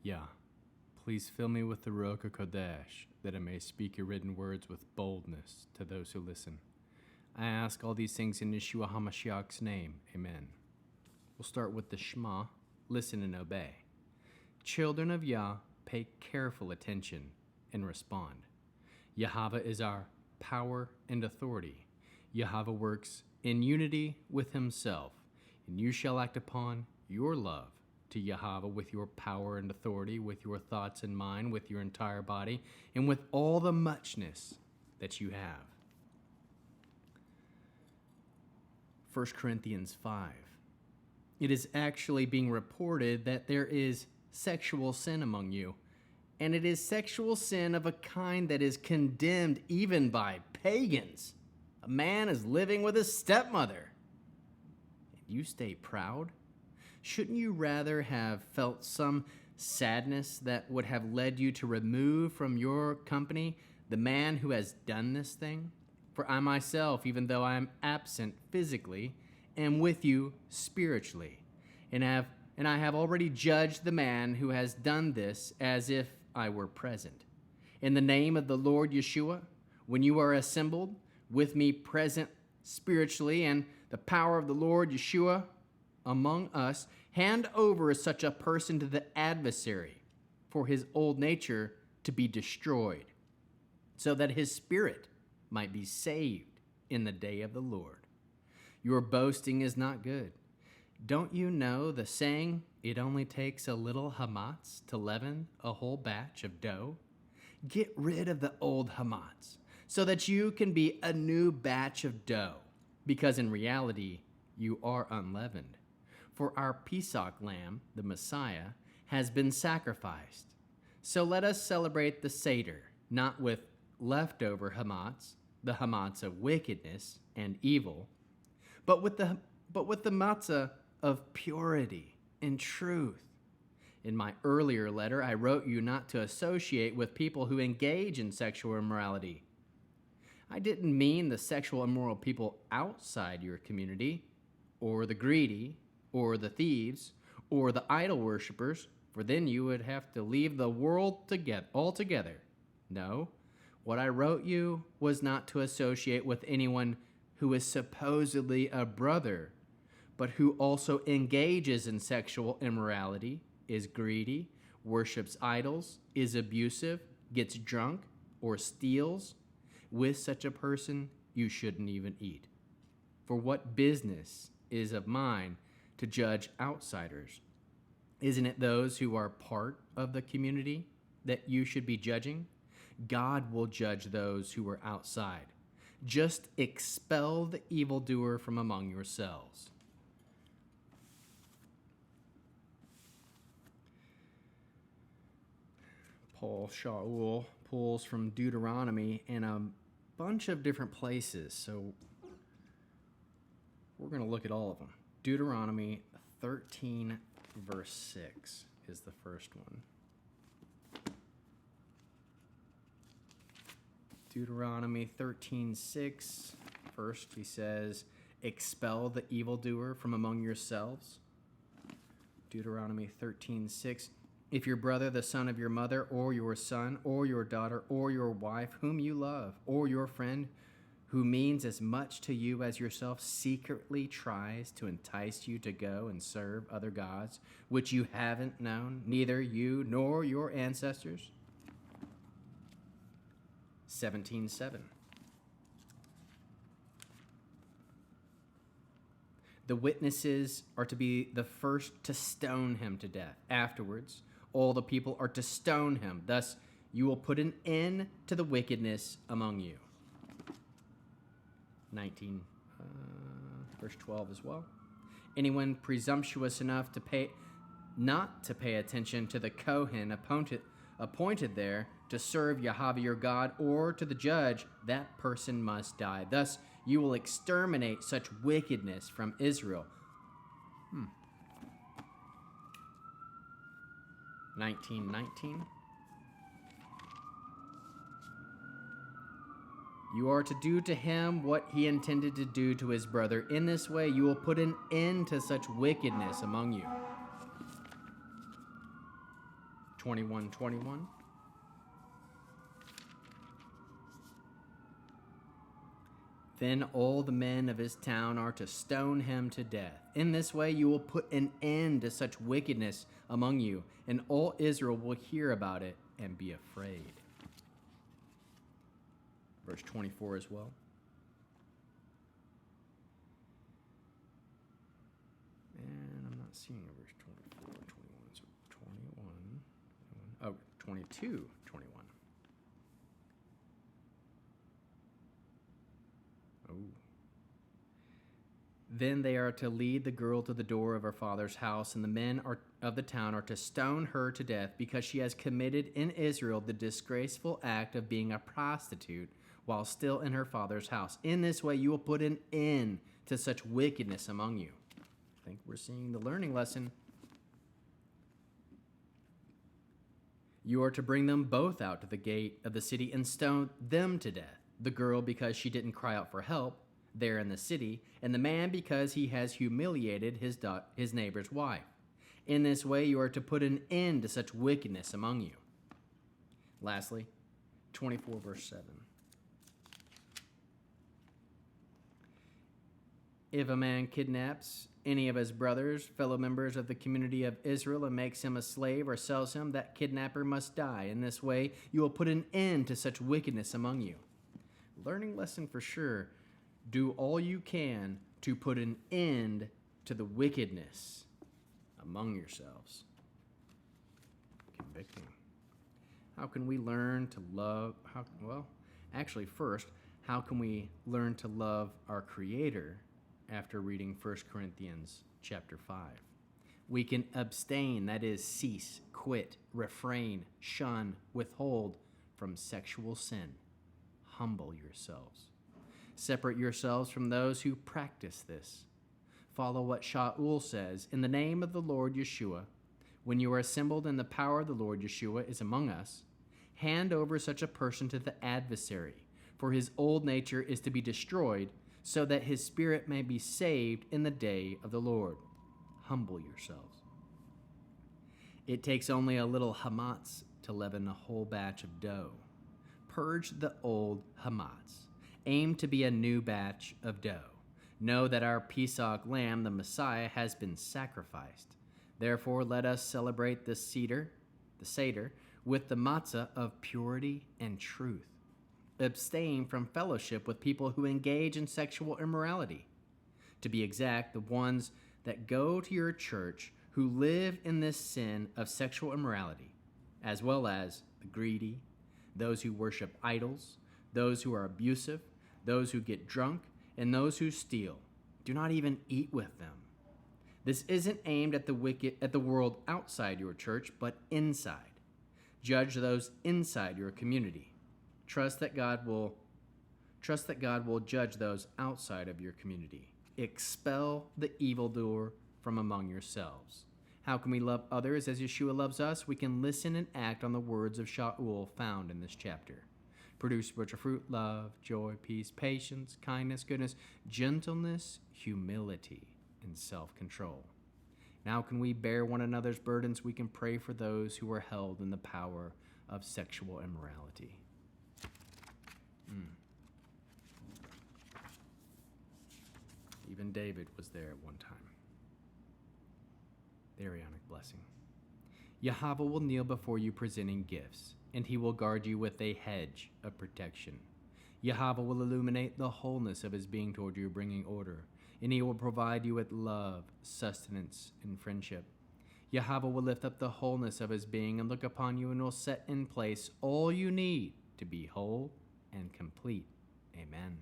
Yah, please fill me with the Ruach HaKodesh, that I may speak your written words with boldness to those who listen. I ask all these things in Yeshua HaMashiach's name. Amen. We'll start with the Shema. Listen and obey. Children of Yah, pay careful attention and respond. Yahweh is our power and authority. Yahweh works in unity with himself, and you shall act upon your love to Yahweh with your power and authority, with your thoughts and mind, with your entire body, and with all the muchness that you have. 1 Corinthians 5. It is actually being reported that there is sexual sin among you, and it is sexual sin of a kind that is condemned even by pagans. A man is living with his stepmother. And you stay proud? Shouldn't you rather have felt some sadness that would have led you to remove from your company the man who has done this thing? For I myself, even though I am absent physically, am with you spiritually, and I have already judged the man who has done this as if I were present. In the name of the Lord Yeshua, when you are assembled, with me present spiritually, and the power of the Lord Yeshua among us, hand over such a person to the adversary for his old nature to be destroyed, so that his spirit might be saved in the day of the Lord. Your boasting is not good. Don't you know the saying, it only takes a little hamatz to leaven a whole batch of dough? Get rid of the old hamatz, so that you can be a new batch of dough, because in reality, you are unleavened. For our Pesach lamb, the Messiah, has been sacrificed. So let us celebrate the Seder, not with leftover hamatz, the hamatz of wickedness and evil, but with the matzah of purity and truth. In my earlier letter, I wrote you not to associate with people who engage in sexual immorality. I didn't mean the sexual immoral people outside your community, or the greedy, or the thieves, or the idol worshippers, for then you would have to leave the world altogether. No, what I wrote you was not to associate with anyone who is supposedly a brother, but who also engages in sexual immorality, is greedy, worships idols, is abusive, gets drunk, or steals. With such a person, you shouldn't even eat. For what business is of mine to judge outsiders? Isn't it those who are part of the community that you should be judging? God will judge those who are outside. Just expel the evildoer from among yourselves. Paul Shaul pulls from Deuteronomy in a bunch of different places, so we're going to look at all of them. Deuteronomy 13, verse 6 is the first one. Deuteronomy 13:6. First, he says, expel the evildoer from among yourselves. Deuteronomy 13:6. If your brother, the son of your mother, or your son, or your daughter, or your wife, whom you love, or your friend, who means as much to you as yourself, secretly tries to entice you to go and serve other gods, which you haven't known, neither you nor your ancestors. 17:7. The witnesses are to be the first to stone him to death. Afterwards, all the people are to stone him. Thus, you will put an end to the wickedness among you. 19, verse 12 as well. Anyone presumptuous enough not to pay attention to the Kohen appointed there to serve Yahweh your God, or to the judge, that person must die. Thus you will exterminate such wickedness from Israel. 19:19. You are to do to him what he intended to do to his brother. In this way you will put an end to such wickedness among you. 21:21. Then all the men of his town are to stone him to death. In this way you will put an end to such wickedness among you, and all Israel will hear about it and be afraid. Verse 24 as well. And I'm not seeing a verse 24, 21, so 21, oh, 22, 21. Oh. Then they are to lead the girl to the door of her father's house, and the men of the town are to stone her to death because she has committed in Israel the disgraceful act of being a prostitute while still in her father's house. In this way you will put an end to such wickedness among you. I think we're seeing the learning lesson. You are to bring them both out to the gate of the city and stone them to death. The girl because she didn't cry out for help there in the city, and the man because he has humiliated his neighbor's wife. In this way you are to put an end to such wickedness among you. Lastly, 24 verse 7. If a man kidnaps any of his brothers, fellow members of the community of Israel, and makes him a slave or sells him, that kidnapper must die. In this way you will put an end to such wickedness among you. Learning lesson for sure. Do all you can to put an end to the wickedness among yourselves. Convicting. How can we learn to love? First, how can we learn to love our Creator after reading 1 Corinthians chapter 5? We can abstain, that is, cease, quit, refrain, shun, withhold from sexual sin. Humble yourselves. Separate yourselves from those who practice this. Follow what Shaul says, in the name of the Lord Yeshua, when you are assembled and the power of the Lord Yeshua is among us, hand over such a person to the adversary, for his old nature is to be destroyed, so that his spirit may be saved in the day of the Lord. Humble yourselves. It takes only a little hamatz to leaven a whole batch of dough. Purge the old hamatz. Aim to be a new batch of dough. Know that our Pesach lamb, the Messiah, has been sacrificed. Therefore, let us celebrate the Seder, with the matzah of purity and truth. Abstain from fellowship with people who engage in sexual immorality. To be exact, the ones that go to your church who live in this sin of sexual immorality, as well as the greedy, those who worship idols, those who are abusive, those who get drunk, and those who steal. Do not even eat with them. This isn't aimed at the world outside your church, but inside. Judge those inside your community. Trust that God will judge those outside of your community. Expel the evildoer from among yourselves. How can we love others as Yeshua loves us? We can listen and act on the words of Shaul found in this chapter. Produce spiritual fruit, love, joy, peace, patience, kindness, goodness, gentleness, humility, and self-control. Now can we bear one another's burdens? We can pray for those who are held in the power of sexual immorality. Even David was there at one time. The Aaronic blessing. Yahweh will kneel before you presenting gifts, and he will guard you with a hedge of protection. Yahweh will illuminate the wholeness of his being toward you, bringing order, and he will provide you with love, sustenance, and friendship. Yahweh will lift up the wholeness of his being and look upon you and will set in place all you need to be whole and complete. Amen.